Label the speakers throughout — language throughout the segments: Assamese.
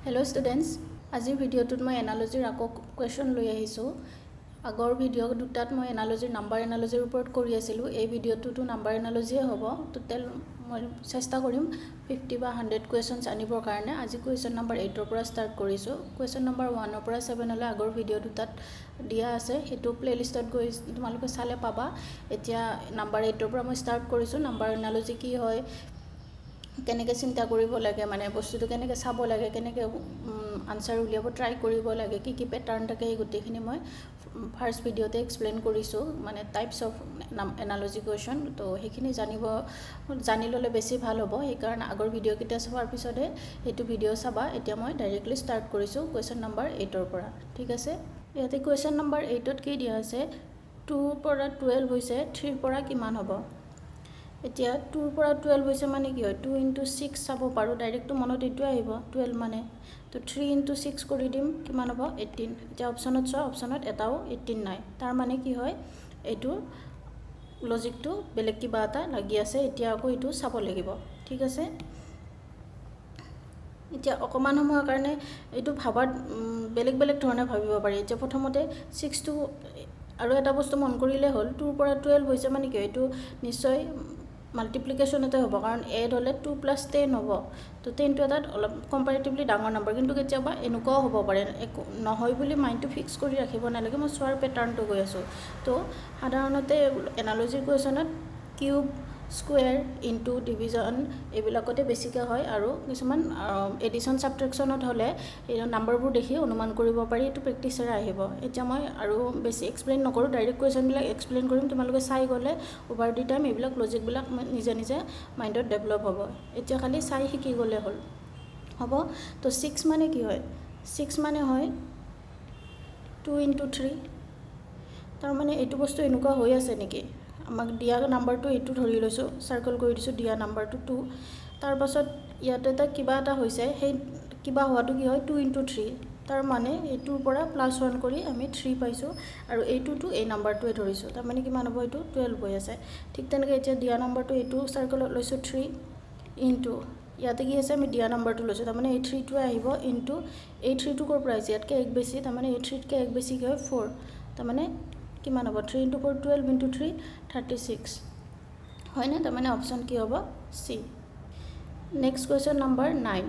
Speaker 1: Hello students, আজি ভিডিওটোত মই এনালজিৰ আকৌ কোৱেশ্চন লৈ আহিছো। আগৰ ভিডিও দুটাত মই এনালজিৰ নাম্বাৰ এনালজিৰ ওপৰত কৰি আছিলো। এই ভিডিওটোটো নাম্বাৰ এনালজিয়ে হ'ব। টোটাল মই চেষ্টা কৰিম 50 বা 100 কোৱেশ্চনছ আনিবৰ কাৰণে। আজি কোৱেশ্চন নাম্বাৰ 8 ৰ পৰা ষ্টাৰ্ট কৰিছো। কোৱেশ্চন নাম্বাৰ 1 ৰ পৰা 7 লৈ আগৰ ভিডিও দুটাত দিয়া আছে। হেতু প্লেলিষ্টত গৈ তোমালোকে চালে পাবা। এতিয়া নাম্বাৰ 8 ৰ পৰা মই ষ্টাৰ্ট কৰিছো। নাম্বাৰ এনালজি কি হয়, কেনেকৈ চিন্তা কৰিব লাগে, মানে বস্তুটো কেনেকৈ চাব লাগে, কেনেকৈ আনসাৰ উলিয়াব ট্ৰাই কৰিব লাগে, কি পেটাৰ্ন থাকে, এই গোটেইখিনি মই ফাৰ্ষ্ট ভিডিওতে এক্সপ্লেইন কৰিছোঁ, মানে টাইপছ অফ এনালজি কুৱেশ্যন। তো সেইখিনি জানি ল'লে বেছি ভাল হ'ব। সেইকাৰণে আগৰ ভিডিঅ'কেইটা চোৱাৰ পিছতে সেইটো ভিডিঅ' চাবা। এতিয়া মই ডাইৰেক্টলি ষ্টাৰ্ট কৰিছোঁ কুৱেশ্যন নাম্বাৰ 8 ৰ পৰা। ঠিক আছে, ইয়াতে কুৱেশ্যন নাম্বাৰ 8ত কি দিয়া আছে, 2 ৰ পৰা 12 হৈছে, 3 ৰ পৰা কিমান হ'ব। এতিয়া 2 ৰ পৰা 12 হৈছে মানে কি হয়, 2 × 6 চাব পাৰোঁ। ডাইৰেক্টটো মনত এইটোৱে আহিব 12 মানে। তো 3 × 6 কৰি দিম, কিমান হ'ব 18। এতিয়া অপশ্যনত চোৱা, অপশ্যনত এটাও 18 নাই। তাৰ মানে কি হয়, এইটোৰ লজিকটো বেলেগ কিবা এটা লাগি আছে। এতিয়া আকৌ এইটো চাব লাগিব। ঠিক আছে, এতিয়া অকণমান সময়ৰ কাৰণে এইটো ভাবাত বেলেগ বেলেগ ধৰণে ভাবিব পাৰি। এতিয়া প্ৰথমতে 6টো আৰু এটা বস্তু মন কৰিলে হ'ল, 2 ৰ পৰা 12 হৈছে মানে কি, এইটো নিশ্চয় মাল্টিপ্লিকেশ্যনতে হ'ব, কাৰণ এড হ'লে 2 + 10 হ'ব। তো 10টো এটা অলপ কম্পাৰেটিভলি ডাঙৰ নাম্বাৰ, কিন্তু কেতিয়াবা এনেকুৱাও হ'ব পাৰে। একো নহয় বুলি মাইণ্ডটো ফিক্স কৰি ৰাখিব নালাগে। মই চোৱাৰ পেটাৰ্ণটো গৈ আছোঁ। তো সাধাৰণতে এনালজিৰ কুৱেশ্যনত কিউব, স্কুৱেৰ, ইনটু, ডিভিজন এইবিলাকতে বেছিকৈ হয়। আৰু কিছুমান এডিশ্যন ছাবট্ৰেকশ্যনত হ'লে এই নাম্বাৰবোৰ দেখি অনুমান কৰিব পাৰি। এইটো প্ৰেক্টিচেৰে আহিব। এতিয়া মই আৰু বেছি এক্সপ্লেইন নকৰোঁ, ডাইৰেক্ট কুৱেশ্যনবিলাক এক্সপ্লেইন কৰিম। তোমালোকে চাই গ'লে অভাৰ দি টাইম এইবিলাক লজিকবিলাক নিজে নিজে মাইণ্ডত ডেভেলপ হ'ব। এতিয়া খালি চাই শিকি গ'লে হ'ল হ'ব। তো 6 মানে কি হয়, 6 মানে হয় 2 × 3। তাৰমানে এইটো বস্তু এনেকুৱা হৈ আছে নেকি, আমাক দিয়া নাম্বাৰটো এইটো ধৰি লৈছোঁ, চাৰ্কল কৰি দিছোঁ, দিয়া নাম্বাৰটো 2। তাৰপাছত ইয়াতে এটা কিবা এটা হৈছে, সেই কিবা হোৱাটো কি হয় 2 × 3। তাৰমানে এইটোৰ পৰা +1 কৰি আমি 3 পাইছোঁ, আৰু এইটোতো এই নাম্বাৰটোৱে ধৰিছোঁ। তাৰমানে কিমান হ'ব, এইটো 12 হৈ আছে। ঠিক তেনেকৈ এতিয়া দিয়া নাম্বাৰটো এইটো চাৰ্কলত লৈছোঁ 3 ইনটু, ইয়াতে কি আছে, আমি দিয়া নাম্বাৰটো লৈছোঁ, তাৰমানে এই 3টোৱে আহিব ইনটু এই 3টো ক'ৰ পৰা আহিছে, ইয়াতকৈ 1 বেছি, তাৰমানে এই 3তকৈ 1 বেছি কি হয় 4। তাৰমানে কিমান হ'ব, 3 × 4 12 × 3 36 হয়নে। তাৰমানে অপশ্যন কি হ'ব, চি। নেক্সট কুৱেশ্যন নাম্বাৰ 9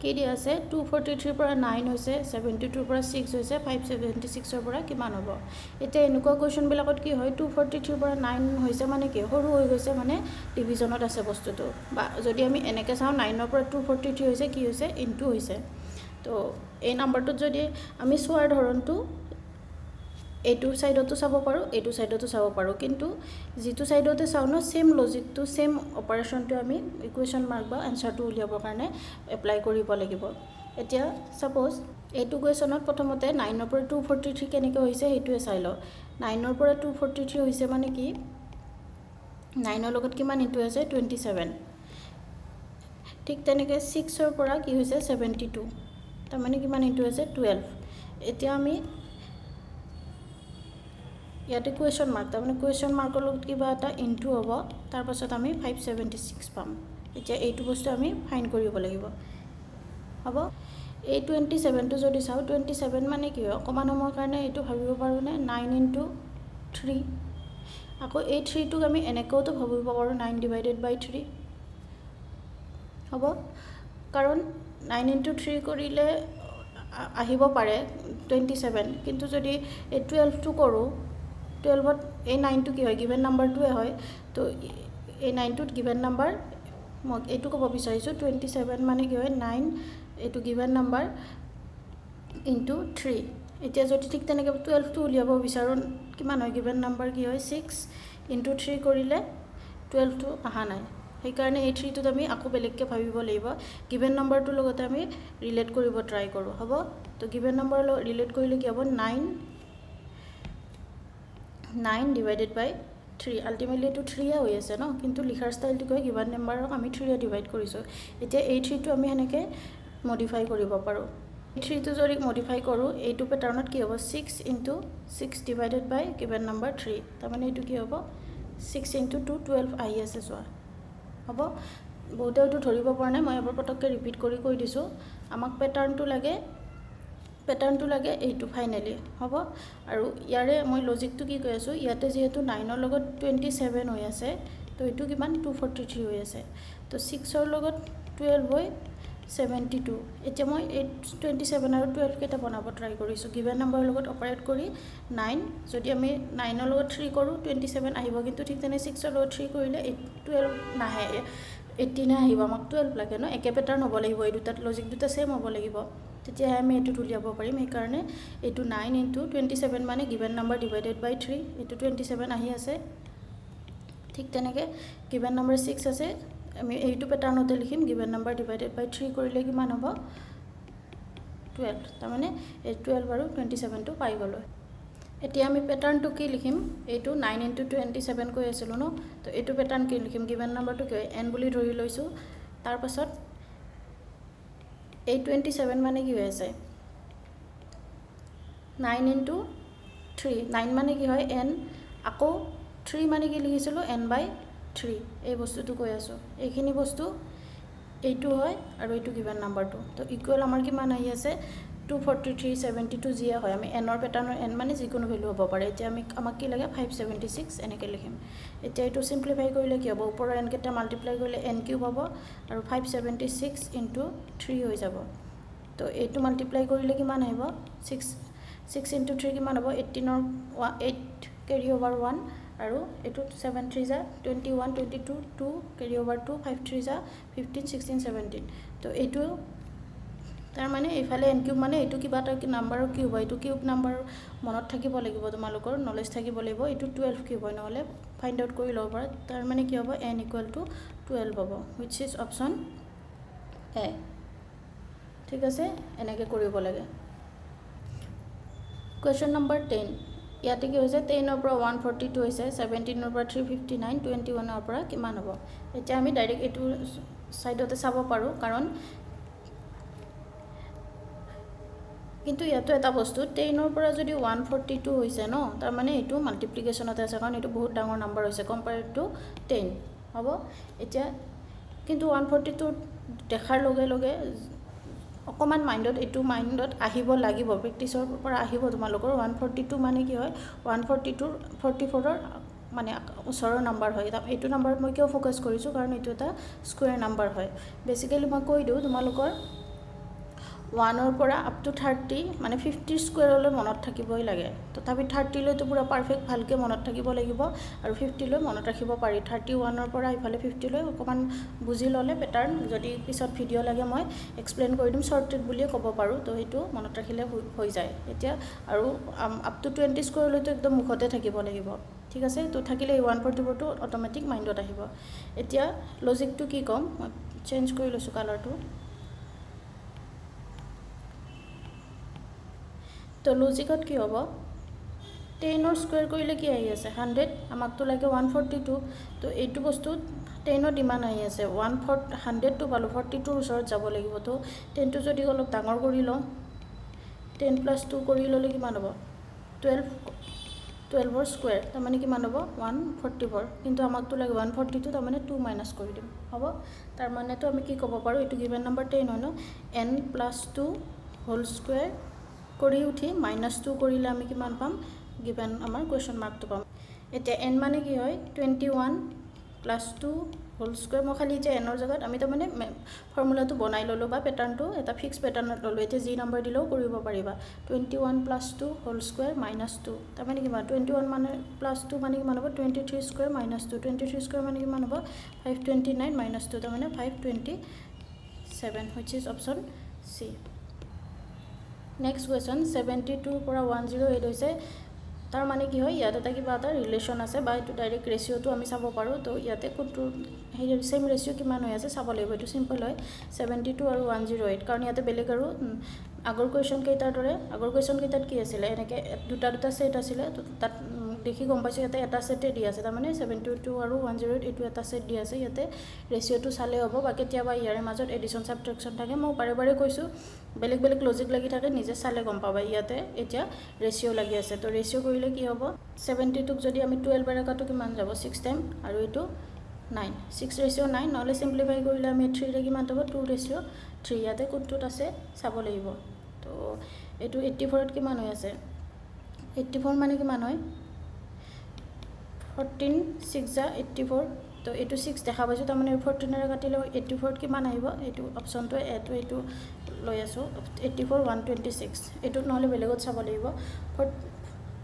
Speaker 1: কি দিয়া আছে, 243 ৰ পৰা 9 হৈছে, 72 ৰ পৰা 6 হৈছে, 576 ৰ পৰা কিমান হ'ব। এতিয়া এনেকুৱা কুৱেশ্যনবিলাকত কি হয়, 243 ৰ পৰা 9 হৈছে মানে কি, সৰু হৈ গৈছে, মানে ডিভিজনত আছে বস্তুটো। বা যদি আমি এনেকৈ চাওঁ, 9 ৰ পৰা 243 হৈছে, কি হৈছে, ইনটু হৈছে। তো এই নাম্বাৰটোত যদি আমি চোৱাৰ ধৰণটো এইটো ছাইডতো চাব পাৰোঁ, এইটো ছাইডতো চাব পাৰোঁ, কিন্তু যিটো ছাইডতে চাওঁ ন, ছেম লজিকটো, ছেম অপাৰেশ্যনটো আমি ইকুৱেশ্যন মাৰ্ক বা এনচাৰটো উলিয়াবৰ কাৰণে এপ্লাই কৰিব লাগিব। এতিয়া ছাপ'জ এইটো কুৱেশ্যনত প্ৰথমতে 9 ৰ পৰা 243 কেনেকৈ হৈছে সেইটোৱে চাই লওঁ। 9 ৰ পৰা 243 হৈছে মানে কি, 9ৰ লগত কিমান ইনটু আছে 27। ঠিক তেনেকৈ 6 ৰ পৰা কি হৈছে 72, তাৰমানে কিমান ইনটু আছে 12। এতিয়া আমি ইয়াতে কুৱেশ্যন মাৰ্ক, তাৰমানে কুৱেশ্যন মাৰ্কৰ লগত কিবা এটা ইনটু হ'ব, তাৰপাছত আমি 576 পাম। এতিয়া এইটো বস্তু আমি ফাইণ্ড কৰিব লাগিব হ'ব। এই 27টো যদি চাওঁ, 27 মানে কি হয়, অকণমান সময়ৰ কাৰণে এইটো ভাবিব পাৰোঁনে 9 × 3। আকৌ এই 3টোক আমি এনেকৈতো ভাবিব পাৰোঁ 9/3 হ'ব, কাৰণ 9 × 3 কৰিলে আহিব পাৰে 27। কিন্তু যদি এই 12টো কৰোঁ, 12ত এই 9টো কি হয়, গিভেন নাম্বাৰটোৱে হয়। তো এই 9টোত গিভেন নাম্বাৰ, মই এইটো ক'ব বিচাৰিছোঁ 27 মানে কি হয় 9, এইটো গিভেন নাম্বাৰ ইনটু 3। এতিয়া যদি ঠিক তেনেকৈ 12টো উলিয়াব বিচাৰোঁ, কিমান হয়, গিভেন নাম্বাৰ কি হয় 6 ইনটু 3 কৰিলে 12টো অহা নাই। সেইকাৰণে এই 3টোত আমি আকৌ বেলেগকৈ ভাবিব লাগিব। গিভেন নাম্বাৰটোৰ লগতে আমি ৰিলেট কৰিব ট্ৰাই কৰোঁ হ'ব। তো গিভেন নাম্বাৰৰ লগত ৰিলেট কৰিলে কি হ'ব, 9/3। আল্টিমেটলি এইটো 3 হৈ আছে ন, কিন্তু লিখাৰ ষ্টাইলটো কয় গিভেন নাম্বাৰক আমি 3 ডিভাইড কৰিছোঁ। এতিয়া এই 3টো আমি সেনেকৈ মডিফাই কৰিব পাৰোঁ। এই 3টো যদি মডিফাই কৰোঁ, এইটো পেটাৰ্ণত কি হ'ব, 6 × 6 গিভেন নাম্বাৰ 3। তাৰমানে এইটো কি হ'ব 6 × 2 12 আহি আছে চোৱা হ'ব। বহুতে এইটো ধৰিব পৰা নাই, মই এবাৰ পটককৈ ৰিপিট কৰি কৈ দিছোঁ। আমাক পেটাৰ্ণটো লাগে এইটো ফাইনেলি হ'ব আৰু ইয়াৰে মই লজিকটো কি কৈ আছোঁ ইয়াতে যিহেতু 9ৰ লগত 27 হৈ আছে তো এইটো কিমান 243 হৈ আছে তো 6ৰ লগত 12 হৈ 72 এতিয়া মই 27 আৰু 12 কেইটা বনাব ট্ৰাই কৰিছোঁ গিভেন নাম্বাৰৰ লগত অপাৰেট কৰি 9 যদি আমি 9ৰ লগত 3 কৰোঁ 27 আহিব কিন্তু ঠিক তেনে 6ৰ লগত 3 কৰিলে 12 নাহে 18 আহিব আমাক 12 লাগে ন একে পেটাৰ্ণ হ'ব লাগিব এই দুটাত লজিক দুটা সেম হ'ব লাগিব তেতিয়াহে আমি এইটো উলিয়াব পাৰিম সেইকাৰণে এইটো 9 ইনটু 27 মানে গিভেন নাম্বাৰ ডিভাইডেড বাই 3 এইটো 27 আহি আছে ঠিক তেনেকৈ গিভেন নাম্বাৰ 6 আছে আমি এইটো পেটাৰ্ণতে লিখিম গিভেন নাম্বাৰ ডিভাইডেড বাই 3 কৰিলে কিমান হ'ব 12 তাৰমানে এই 12 আৰু 27টো পাই গ'লোঁ এতিয়া আমি পেটাৰ্ণটো কি লিখিম এইটো 9 ইনটু 27 কৈ আছিলোঁ ন তো এইটো পেটাৰ্ণ কি লিখিম গিভেন নাম্বাৰটো কি n বুলি ধৰি লৈছোঁ তাৰপাছত এই 27 মানে কি হৈ আছে 9 ইনটু 3 9 মানে কি হয় n আকৌ 3 মানে কি লিখিছিলোঁ n/3 এই বস্তুটো কৈ আছোঁ এইখিনি বস্তু এইটো হয় আৰু এইটো গিভেন নাম্বাৰটো তো ইকুৱেল আমাৰ কিমান আহি আছে 243 72 যিয়ে হয় আমি এনৰ পেটাৰ্ণৰ n মানে যিকোনো ভেলু হ'ব পাৰে এতিয়া আমাক কি লাগে 576 এনেকৈ লিখিম এতিয়া এইটো চিম্প্লিফাই কৰিলে কি হ'ব ওপৰৰ n কেইটা মাল্টিপ্লাই কৰিলে n কিউব হ'ব আৰু 576 ইনটু 3 হৈ যাব তো এইটো মাল্টিপ্লাই কৰিলে কিমান আহিব 6 ইনটু 3 কিমান হ'ব 18ৰ 8 কেৰি অভাৰ 1 আৰু এইটো 7 3 যা 21 22 2 কেৰি অভাৰ 2 5 3 যা 15 16 17 তো এইটো তাৰ মানে এইফালে n কিউব মানে এইটো কিবা এটা নাম্বাৰৰ কিউব হয় এইটো কিউব নাম্বাৰ মনত থাকিব লাগিব তোমালোকৰ নলেজ থাকিব লাগিব এইটো 12 কিউব হয় নহ'লে ফাইণ্ড আউট কৰি ল'ব পাৰা তাৰ মানে কি হ'ব n ইকুৱেল টু 12 হ'ব হুইচ ইজ অপশ্যন এ ঠিক আছে এনেকৈ কৰিব লাগে কুৱেশ্যন নম্বৰ 10 ইয়াতে কি হৈছে 10ৰ পৰা 142 হৈছে 17ৰ পৰা 359 21ৰ পৰা কিমান হ'ব এতিয়া আমি ডাইৰেক্ট এইটো সাইডতে চাব পাৰোঁ কাৰণ কিন্তু ইয়াতো এটা বস্তু 10ৰ পৰা যদি 142 হৈছে ন তাৰ মানে এইটো মাল্টিপ্লিকেশ্যনতে আছে কাৰণ এইটো বহুত ডাঙৰ নাম্বাৰ হৈছে কম্পেয়াৰ্ড টু 10 হ'ব এতিয়া কিন্তু 142 দেখাৰ লগে লগে অকমান মাইণ্ডত আহিব লাগিব প্ৰেক্টিছৰ পৰা আহিব তোমালোকৰ 142 মানে কি হয় 142 44ৰ মানে ওচৰৰ নাম্বাৰ হয় এইটো নাম্বাৰত মই কিয় ফোকাস কৰিছোঁ কাৰণ এইটো এটা স্কুৱেৰ নাম্বাৰ হয় বেসিক্যালি মই কৈ দিওঁ তোমালোকৰ 1ৰ পৰা আপ টু 30 মানে 50 স্কুৱেৰলৈ মনত থাকিবই লাগে তথাপি 30 লৈতো পুৰা পাৰফেক্ট ভালকৈ মনত থাকিব লাগিব আৰু 50 লৈ মনত ৰাখিব পাৰি 31ৰ পৰা ইফালে 50 লৈ অকমান বুজি ল'লে পেটাৰ্ণ যদি পিছত ভিডিঅ' লাগে মই এক্সপ্লেইন কৰি দিম শৰ্ট ট্ৰিক বুলিয়ে ক'ব পাৰোঁ তো সেইটো মনত ৰাখিলে হৈ যায় এতিয়া আৰু আপ টু 20 স্কুৱেৰলৈতো একদম মুখতে থাকিব লাগিব ঠিক আছে তো থাকিলে এই 144টো অট'মেটিক মাইণ্ডত আহিব এতিয়া লজিকটো কি ক'ম মই চেঞ্জ কৰি লৈছোঁ কালাৰটো তো লজিকত কি হ'ব 10ৰ স্কুৱেৰ কৰিলে কি আহি আছে 100 আমাকতো লাগে 142 তো এইটো বস্তু 10ত ইমান আহি আছে 100টো পালোঁ 42ৰ ওচৰত যাব লাগিব তো 10টো যদি অলপ ডাঙৰ কৰি লওঁ 10 + 2 কৰি ল'লে কিমান হ'ব 12ৰ স্কুৱেৰ তাৰমানে কিমান হ'ব 144 কিন্তু আমাকতো লাগে 142 তাৰমানে 2 মাইনাছ কৰি দিম হ'ব তাৰমানেতো আমি কি ক'ব পাৰোঁ এইটো গিভেন নাম্বাৰ 10 হয় ন n + 2 হোল স্কুৱেৰ কৰি উঠি -2 কৰিলে আমি কিমান পাম গিভেন আমাৰ কুৱেশ্যন মাৰ্কটো পাম এতিয়া n মানে কি হয় 21 + 2 হোল স্কুৱেৰ মই খালি এতিয়া এনৰ জায়গাত আমি তাৰমানে ফৰ্মুলাটো বনাই ল'লোঁ বা পেটাৰ্ণটো এটা ফিক্স পেটাৰ্ণত ল'লোঁ এতিয়া যি নাম্বাৰ দিলেও কৰিব পাৰিবা 21 + 2 হোল স্কুৱেৰ -2 তাৰমানে কিমান 21 মানে +2 মানে কিমান হ'ব 23 স্কুৱেৰ -2 23 স্কুৱেৰ মানে কিমান হ'ব 529 -2 তাৰমানে 527 which is option C next question 72 পৰা 108 হৈছে তাৰ মানে কি হয় ইয়াত এটা কিবা এটা ৰিলেশ্যন আছে বা এইটো ডাইৰেক্ট ৰেচিঅ'টো আমি চাব পাৰোঁ তো ইয়াতে কোনটো সেই সেম ৰেচিঅ' কিমান হৈ আছে চাব লাগিব এইটো চিম্পল হয় 72 আৰু 108 কাৰণ ইয়াতে বেলেগ আৰু আগৰ কুৱেশ্যন কেইটাৰ দৰে আগৰ কুৱেশ্যন কেইটাত কি আছিলে এনেকৈ দুটা সেট আছিলে তো তাত দেখি গম পাইছোঁ ইয়াতে এটা সেটে দি আছে তাৰমানে 72 আৰু 108 এইটো এটা সেট দি আছে ইয়াতে ৰেচিঅ'টো চালে হ'ব বা কেতিয়াবা ইয়াৰে মাজত এডিশ্যন ছাবট্ৰেকশ্যন থাকে মই বাৰে বাৰে কৈছোঁ বেলেগ বেলেগ লজিক লাগি থাকে নিজে চালে গম পাবা ইয়াতে এতিয়া ৰেচিঅ' লাগি আছে তো ৰেচিঅ' কৰিলে কি হ'ব 72ক যদি আমি 12 বাৰে কাটো কিমান যাব 6 টাইম আৰু এইটো 9 6 ৰেচিঅ' 9 নহ'লে চিম্প্লিফাই কৰিলে আমি 3 ৰে কিমান হ'ব 2 ৰেচিঅ' 3 ইয়াতে কোনটোত আছে চাব লাগিব তো এইটো 84ত কিমান হৈ আছে 84 মানে কিমান হয় 14 6 যা 84 তো এইটো 6 দেখা পাইছোঁ তাৰমানে 14 এৰে কাটিলে 84ত কিমান আহিব এইটো অপশ্যনটো এইটো লৈ আছোঁ 84 126 এইটোত নহ'লে বেলেগত চাব লাগিব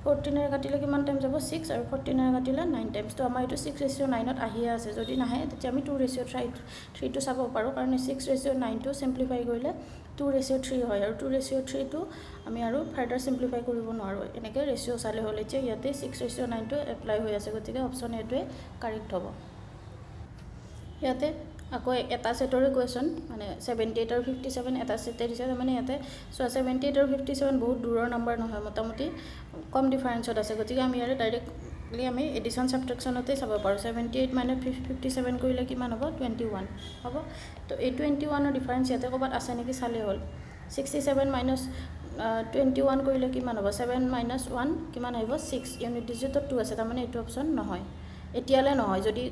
Speaker 1: 14 এৰে কাটিলে কিমান টাইম যাব 6 আৰু 14 এৰে কাটিলে 9 টাইমছ তো আমাৰ এইটো 6:9ত আহিয়ে আছে যদি নাহে তেতিয়া আমি 2:3 টো চাব পাৰোঁ কাৰণ 6:9 টো চিম্প্লিফাই কৰিলে 2:3 হয় আৰু 2:3 টো আমি আৰু ফাৰ্দাৰ চিম্প্লিফাই কৰিব নোৱাৰোঁ এনেকৈ ৰেচিঅ' চালে হ'ল এতিয়া ইয়াতে 6:9 টো এপ্লাই হৈ আছে গতিকে অপশ্যন এটোৱে কাৰেক্ট হ'ব ইয়াতে আকৌ এটা সেটৰে কোৱেশ্চন মানে 78 আৰু 57 এটা সেটে দিছে মানে ইয়াতে সো 78 আৰু 57 বহুত দূৰৰ নম্বৰ নহয় মোটামুটি কম ডিফাৰেন্সত আছে গতিকে আমি ইয়াৰে ডাইৰেক্টলি আমি এডিশন সাবট্ৰেকশনতে চাব পাৰোঁ 78 57 কৰিলে কিমান হ'ব 21 হ'ব তো এই 21 ৰ ডিফাৰেন্স ইয়াতে ক'বাত আছে নেকি চালে হ'ল 67 21 কৰিলে কিমান হ'ব 7 - 1 কিমান আহিব 6 ইউনিট ডিজিটত 2 আছে তাৰমানে এইটো অপশ্যন নহয় এতিয়ালে নহয় যদি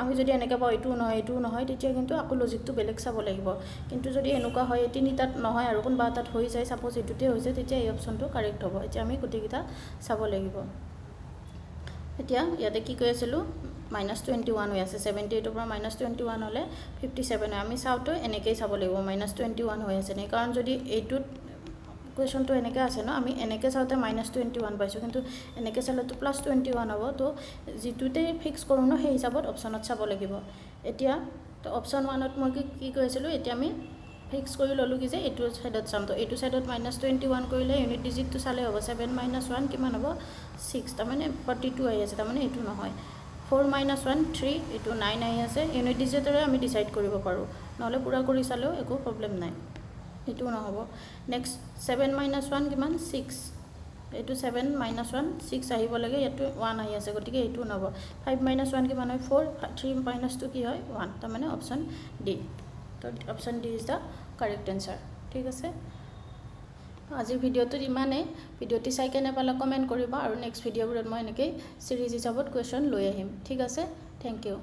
Speaker 1: আমি যদি এনেকৈ পাওঁ এইটো নহয় তেতিয়া কিন্তু আকৌ লজিকটো বেলেগ চাব লাগিব কিন্তু যদি এনেকুৱা হয় তিনিটাত নহয় আৰু কোনবা এটাত হৈ যায় সাপোজ এইটোতে হৈ যায় তেতিয়া এই অপশ্যনটো কাৰেক্ট হ'ব এতিয়া আমি গোটেইকেইটা চাব লাগিব এতিয়া ইয়াতে কি কৈ আছিলোঁ -21 হৈ আছে 78 ৰ পৰা -21 হ'লে 57 হয় আমি চাওঁতো এনেকেই চাব লাগিব -21 হৈ আছে নে কাৰণ যদি এইটোত কুৱেশ্যনটো এনেকৈ আছে ন আমি এনেকৈ চাওঁতে -21 পাইছোঁ কিন্তু এনেকৈ চালেতো +21 হ'ব তো যিটোতে ফিক্স কৰোঁ ন সেই হিচাপত অপশ্যনত চাব লাগিব এতিয়া তো অপশ্যন 1ত মই কি কৈ আছিলোঁ এতিয়া আমি ফিক্স কৰি ল'লোঁ কি যে এইটো সাইডত চাম তো এইটো সাইডত -21 কৰিলে ইউনিট ডিজিটটো চালে হ'ব 7 - 1 কিমান হ'ব 6 তাৰমানে 42 আহি আছে তাৰমানে এইটো নহয় 4 - 1 3 এইটো 9 আহি আছে ইউনিট ডিজিটৰে আমি ডিসাইড কৰিব পাৰোঁ নহ'লে পুৰা কৰি চালেও একো প্ৰব্লেম নাই এইটো নহ'ব নেক্সট 7 - 1 কিমান 6 এইটো 7 - 1 6 আহিব লাগে ইয়াতো 1 আহি আছে গতিকে এইটো নহ'ব 5 - 1 কিমান হয় 4 3 - 2 কি হয় 1 তাৰমানে অপশ্যন ডি তো option D is the correct answer ঠিক আছে আজিৰ ভিডিঅ'টোত ইমানেই ভিডিঅ'টি চাই কেনে পালে কমেণ্ট কৰিবা আৰু নেক্সট ভিডিঅ'বোৰত মই এনেকৈ চিৰিজ হিচাপত কুৱেশ্যন লৈ আহিম ঠিক আছে থেংক ইউ